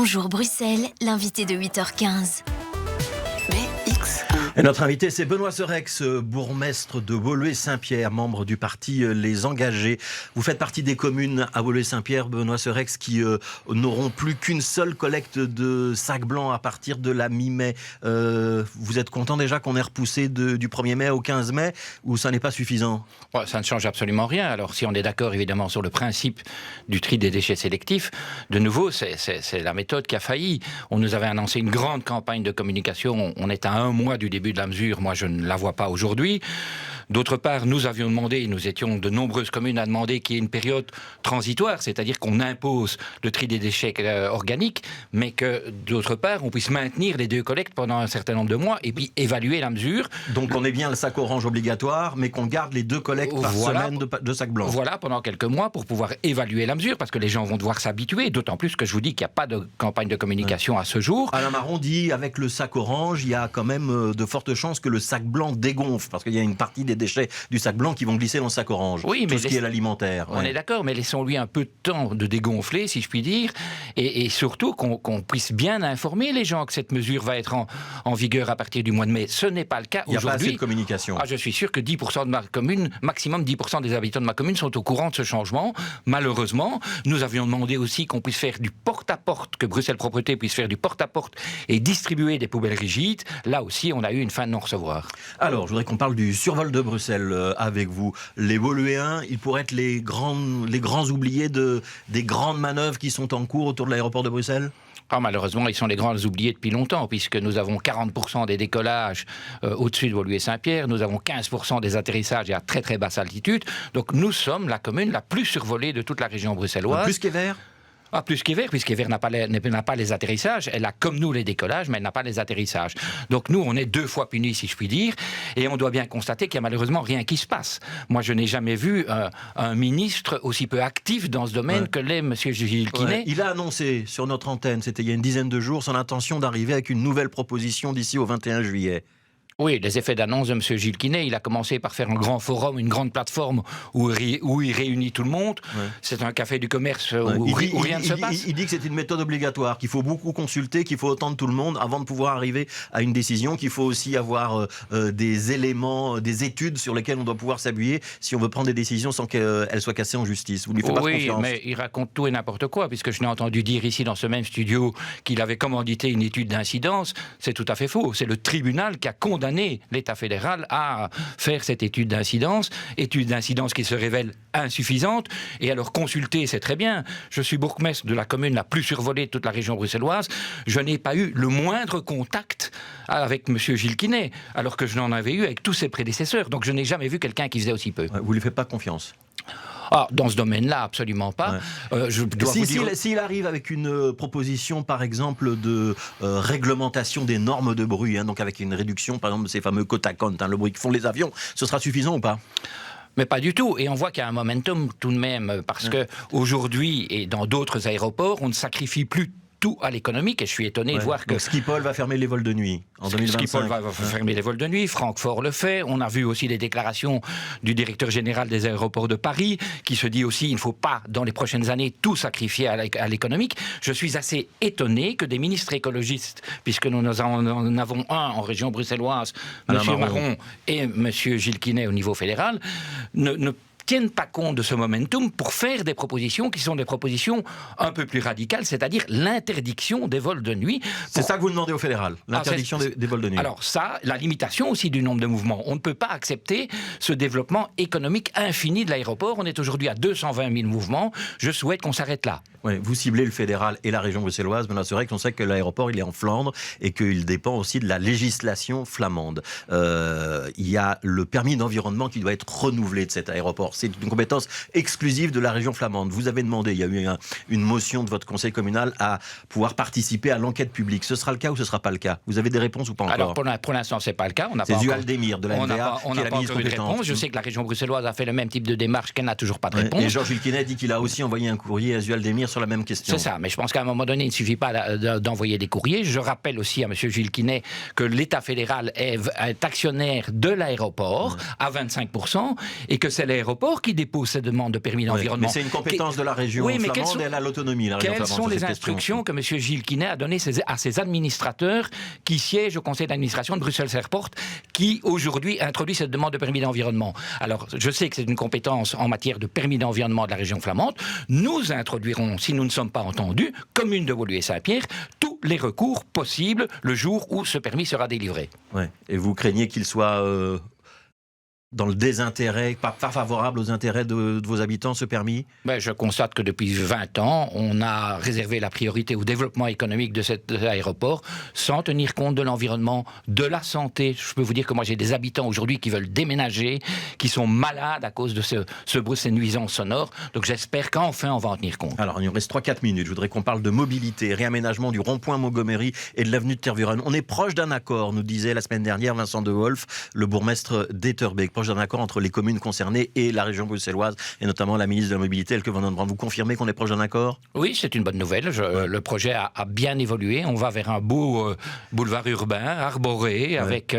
Bonjour Bruxelles, l'invité de 8h15. Et notre invité, c'est Benoît Serex, bourgmestre de Woluwe-Saint-Pierre, membre du parti Les Engagés. Vous faites partie des communes à Woluwe-Saint-Pierre, Benoît Serex, qui n'auront plus qu'une seule collecte de sacs blancs à partir de la mi-mai. Vous êtes content déjà qu'on ait repoussé du 1er mai au 15 mai, ou ça n'est pas suffisant ? Ça ne change absolument rien. Alors si on est d'accord évidemment sur le principe du tri des déchets sélectifs, de nouveau, c'est la méthode qui a failli. On nous avait annoncé une grande campagne de communication. On est à un mois du début de la mesure, moi je ne la vois pas aujourd'hui. D'autre part, nous avions demandé, nous étions de nombreuses communes à demander qu'il y ait une période transitoire, c'est-à-dire qu'on impose le tri des déchets organiques, mais que d'autre part, on puisse maintenir les deux collectes pendant un certain nombre de mois et puis évaluer la mesure. Donc on est bien le sac orange obligatoire, mais qu'on garde les deux collectes par semaine de sacs blancs. Voilà, pendant quelques mois pour pouvoir évaluer la mesure, parce que les gens vont devoir s'habituer, d'autant plus que je vous dis qu'il n'y a pas de campagne de communication à ce jour. Alain Marron dit, avec le sac orange, il y a quand même de fortes chances que le sac blanc dégonfle, parce qu'il y a une partie des déchets du sac blanc qui vont glisser dans le sac orange. Oui, mais tout ce qui est l'alimentaire. On est d'accord, mais laissons-lui un peu de temps de dégonfler, si je puis dire, et surtout qu'on puisse bien informer les gens que cette mesure va être en vigueur à partir du mois de mai. Ce n'est pas le cas aujourd'hui. Il n'y a pas assez de communication. Je suis sûr que 10% de ma commune, maximum 10% des habitants de ma commune sont au courant de ce changement. Malheureusement, nous avions demandé aussi qu'on puisse faire du porte-à-porte, que Bruxelles Propreté puisse faire du porte-à-porte et distribuer des poubelles rigides. Là aussi, on a eu une fin de non-recevoir. Alors, je voudrais qu'on parle du survol de Bruxelles avec vous. Les Woluwéens, ils pourraient être les grands oubliés des grandes manœuvres qui sont en cours autour de l'aéroport de Bruxelles ? Malheureusement, ils sont les grands oubliés depuis longtemps, puisque nous avons 40% des décollages au-dessus de Woluwe-Saint-Pierre, nous avons 15% des atterrissages à très très basse altitude. Donc nous sommes la commune la plus survolée de toute la région bruxelloise. Plus qu'Evere ? Plus qu'Evere, puisqu'Evere n'a pas les atterrissages. Elle a comme nous les décollages, mais elle n'a pas les atterrissages. Donc nous, on est 2 fois punis, si je puis dire, et on doit bien constater qu'il n'y a malheureusement rien qui se passe. Moi, je n'ai jamais vu un ministre aussi peu actif dans ce domaine que l'est M. Gilles Quinet. Il a annoncé sur notre antenne, c'était il y a une dizaine de jours, son intention d'arriver avec une nouvelle proposition d'ici au 21 juillet. Oui, les effets d'annonce de M. Gilles Quinet, il a commencé par faire un grand forum, une grande plateforme où il réunit tout le monde. Ouais. C'est un café du commerce où rien ne se passe. Il dit que c'est une méthode obligatoire, qu'il faut beaucoup consulter, qu'il faut entendre tout le monde avant de pouvoir arriver à une décision, qu'il faut aussi avoir des éléments, des études sur lesquelles on doit pouvoir s'appuyer si on veut prendre des décisions sans qu'elles soient cassées en justice. Vous ne lui faites pas confiance. Oui, mais il raconte tout et n'importe quoi, puisque je l'ai entendu dire ici dans ce même studio qu'il avait commandité une étude d'incidence. C'est tout à fait faux. C'est le tribunal qui a condamné l'État fédéral à faire cette étude d'incidence qui se révèle insuffisante. Et alors consulter, c'est très bien. Je suis bourgmestre de la commune la plus survolée de toute la région bruxelloise. Je n'ai pas eu le moindre contact avec M. Gilles Quinet, alors que je n'en avais eu avec tous ses prédécesseurs. Donc je n'ai jamais vu quelqu'un qui faisait aussi peu. Vous ne lui faites pas confiance ? Dans ce domaine-là, absolument pas. Ouais. S'il arrive avec une proposition, par exemple, de réglementation des normes de bruit, donc avec une réduction, par exemple, de ces fameux quota count, le bruit que font les avions, ce sera suffisant ou pas ? Mais pas du tout. Et on voit qu'il y a un momentum tout de même, parce que aujourd'hui et dans d'autres aéroports, on ne sacrifie plus tout à l'économique, et je suis étonné de voir que... Donc Schiphol va fermer les vols de nuit en 2025. Schiphol va fermer les vols de nuit, Francfort le fait, on a vu aussi les déclarations du directeur général des aéroports de Paris, qui se dit aussi il ne faut pas, dans les prochaines années, tout sacrifier à l'économique. Je suis assez étonné que des ministres écologistes, puisque nous en avons un en région bruxelloise, M. Marron et M. Gilles Quinet au niveau fédéral, ne tiennent pas compte de ce momentum pour faire des propositions qui sont des propositions un peu plus radicales, c'est-à-dire l'interdiction des vols de nuit. C'est ça que vous demandez au fédéral, l'interdiction des vols de nuit. Alors ça, la limitation aussi du nombre de mouvements. On ne peut pas accepter ce développement économique infini de l'aéroport. On est aujourd'hui à 220 000 mouvements. Je souhaite qu'on s'arrête là. Oui, vous ciblez le fédéral et la région bruxelloise, mais là c'est vrai qu'on sait que l'aéroport il est en Flandre et qu'il dépend aussi de la législation flamande. Il y a le permis d'environnement qui doit être renouvelé de cet aéroport. C'est une compétence exclusive de la région flamande. Vous avez demandé, il y a eu une motion de votre conseil communal à pouvoir participer à l'enquête publique. Ce sera le cas ou ce ne sera pas le cas ? Vous avez des réponses ou pas encore ? Alors pour l'instant c'est pas le cas. C'est Zualdemir de la MDA qui est la ministre compétente. Je sais que la région bruxelloise a fait le même type de démarche, qu'elle n'a toujours pas de réponse. Et Georges Quinet dit qu'il a aussi envoyé un courrier à Zualdemir sur la même question. C'est ça, mais je pense qu'à un moment donné, il ne suffit pas d'envoyer des courriers. Je rappelle aussi à M. Gilles Quinet que l'État fédéral est actionnaire de l'aéroport à 25% et que c'est l'aéroport l'aéroport qui dépose cette demande de permis d'environnement. Mais c'est une compétence de la région flamande et elle a l'autonomie. Quelles sont les instructions que M. Gilles Quinet a données à ses administrateurs qui siègent au conseil d'administration de Bruxelles Airport, qui aujourd'hui introduit cette demande de permis d'environnement? Alors, je sais que c'est une compétence en matière de permis d'environnement de la région flamande. Nous introduirons, si nous ne sommes pas entendus, commune de Woluwe-Saint-Pierre, tous les recours possibles le jour où ce permis sera délivré. Ouais. Et vous craignez qu'il soit dans le désintérêt, pas favorable aux intérêts de vos habitants, ce permis? Je constate que depuis 20 ans, on a réservé la priorité au développement économique de cet aéroport sans tenir compte de l'environnement, de la santé. Je peux vous dire que moi j'ai des habitants aujourd'hui qui veulent déménager, qui sont malades à cause de ce bruit, ces nuisances sonores. Donc j'espère qu'enfin on va en tenir compte. Alors il nous reste 3-4 minutes. Je voudrais qu'on parle de mobilité, réaménagement du rond-point Montgomery et de l'avenue de Tervuren. On est proche d'un accord, nous disait la semaine dernière Vincent de Wolf, le bourgmestre d'Etterbeek. Proche d'un accord entre les communes concernées et la région bruxelloise, et notamment la ministre de la Mobilité, Elke van den Brand. Vous confirmez qu'on est proche d'un accord? Oui, c'est une bonne nouvelle. Le projet a bien évolué. On va vers un beau boulevard urbain, arboré, avec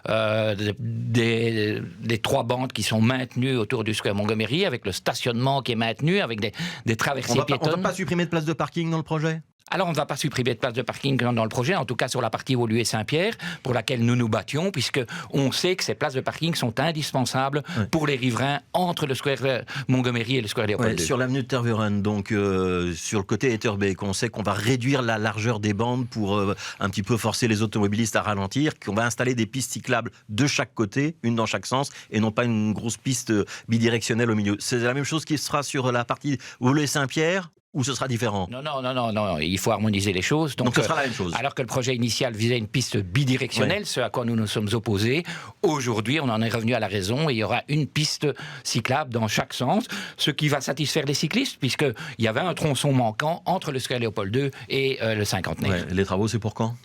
des 3 bandes qui sont maintenues autour du Square Montgomery, avec le stationnement qui est maintenu, avec des traversées piétonnes. On ne va pas supprimer de place de parking dans le projet? Alors, on ne va pas supprimer de place de parking dans le projet, en tout cas sur la partie Woluwe-Saint-Pierre, pour laquelle nous nous battions, puisqu'on sait que ces places de parking sont indispensables pour les riverains entre le Square Montgomery et le Square Léopold II. Sur l'avenue de Tervuren, donc sur le côté Etterbeek, on sait qu'on va réduire la largeur des bandes pour un petit peu forcer les automobilistes à ralentir, qu'on va installer des pistes cyclables de chaque côté, une dans chaque sens, et non pas une grosse piste bidirectionnelle au milieu. C'est la même chose qui sera sur la partie Woluwe-Saint-Pierre? Ou ce sera différent? Non, il faut harmoniser les choses. Donc ce sera la même chose. Alors que le projet initial visait une piste bidirectionnelle, ce à quoi nous nous sommes opposés, aujourd'hui on en est revenu à la raison et il y aura une piste cyclable dans chaque sens, ce qui va satisfaire les cyclistes, puisqu'il y avait un tronçon manquant entre le Square Léopold II et le cinquantenaire. Les travaux, c'est pour quand?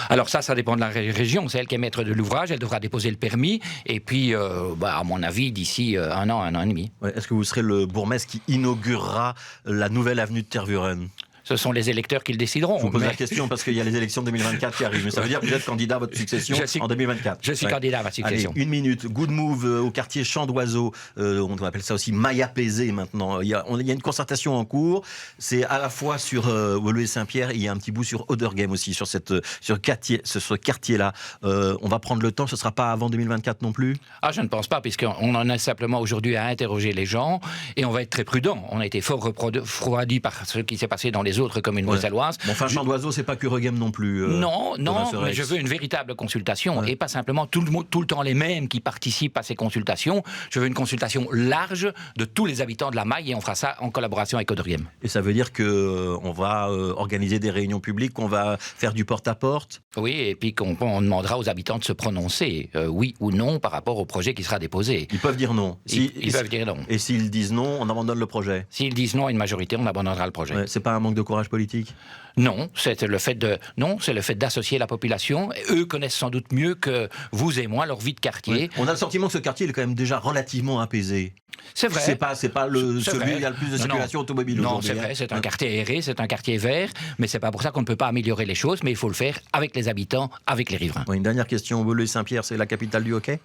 Alors ça dépend de la région, c'est elle qui est maître de l'ouvrage, elle devra déposer le permis, et puis, à mon avis, d'ici un an et demi. Est-ce que vous serez le bourgmestre qui inaugurera la nouvelle avenue de Tervuren? Ce sont les électeurs qui le décideront. Je vous pose la question parce qu'il y a les élections 2024 qui arrivent. Mais ça veut dire que vous êtes candidat à votre succession en 2024. Je suis candidat à ma succession. Allez, 1 minute. Good move au quartier Champ d'Oiseau. On appelle ça aussi maille apaisée maintenant. Il y a une concertation en cours. C'est à la fois sur Woluwe-Saint-Pierre et il y a un petit bout sur Oderghem aussi, sur ce quartier-là. On va prendre le temps. Ce ne sera pas avant 2024 non plus? Je ne pense pas, puisqu'on en est simplement aujourd'hui à interroger les gens et on va être très prudent. On a été fort refroidi par ce qui s'est passé dans les autres communes bruxelloises. Champ d'Oiseau, c'est pas que Reghem non plus. Non, mais je veux une véritable consultation et pas simplement tout le temps les mêmes qui participent à ces consultations. Je veux une consultation large de tous les habitants de la Maille et on fera ça en collaboration avec Oderghem. Et ça veut dire qu'on va organiser des réunions publiques, qu'on va faire du porte-à-porte? Oui, et puis qu'on demandera aux habitants de se prononcer, oui ou non, par rapport au projet qui sera déposé. Ils peuvent dire non. Ils peuvent dire non. Et s'ils disent non, on abandonne le projet? S'ils disent non à une majorité, on abandonnera le projet. C'est pas un manque de courage politique? Non, c'est le fait d'associer la population. Eux connaissent sans doute mieux que vous et moi leur vie de quartier. On a le sentiment que ce quartier est quand même déjà relativement apaisé. C'est vrai. C'est pas celui où il y a le plus de circulation automobile aujourd'hui. Non, c'est vrai, c'est un quartier aéré, c'est un quartier vert, mais c'est pas pour ça qu'on ne peut pas améliorer les choses, mais il faut le faire avec les habitants, avec les riverains. Une dernière question, Woluwe-Saint-Pierre, c'est la capitale du hockey?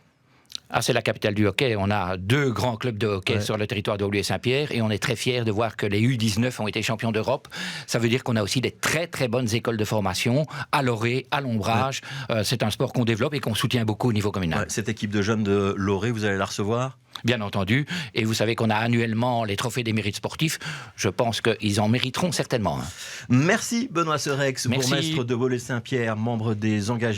C'est la capitale du hockey. On a 2 grands clubs de hockey sur le territoire de Woluwe-Saint-Pierre et on est très fiers de voir que les U19 ont été champions d'Europe. Ça veut dire qu'on a aussi des très très bonnes écoles de formation à Loré, à l'Ombrage. C'est un sport qu'on développe et qu'on soutient beaucoup au niveau communal. Cette équipe de jeunes de Loré, vous allez la recevoir? Bien entendu. Et vous savez qu'on a annuellement les trophées des mérites sportifs. Je pense qu'ils en mériteront certainement. Merci Benoît Serex, bourgmestre de Woluwe-Saint-Pierre, membre des engagés.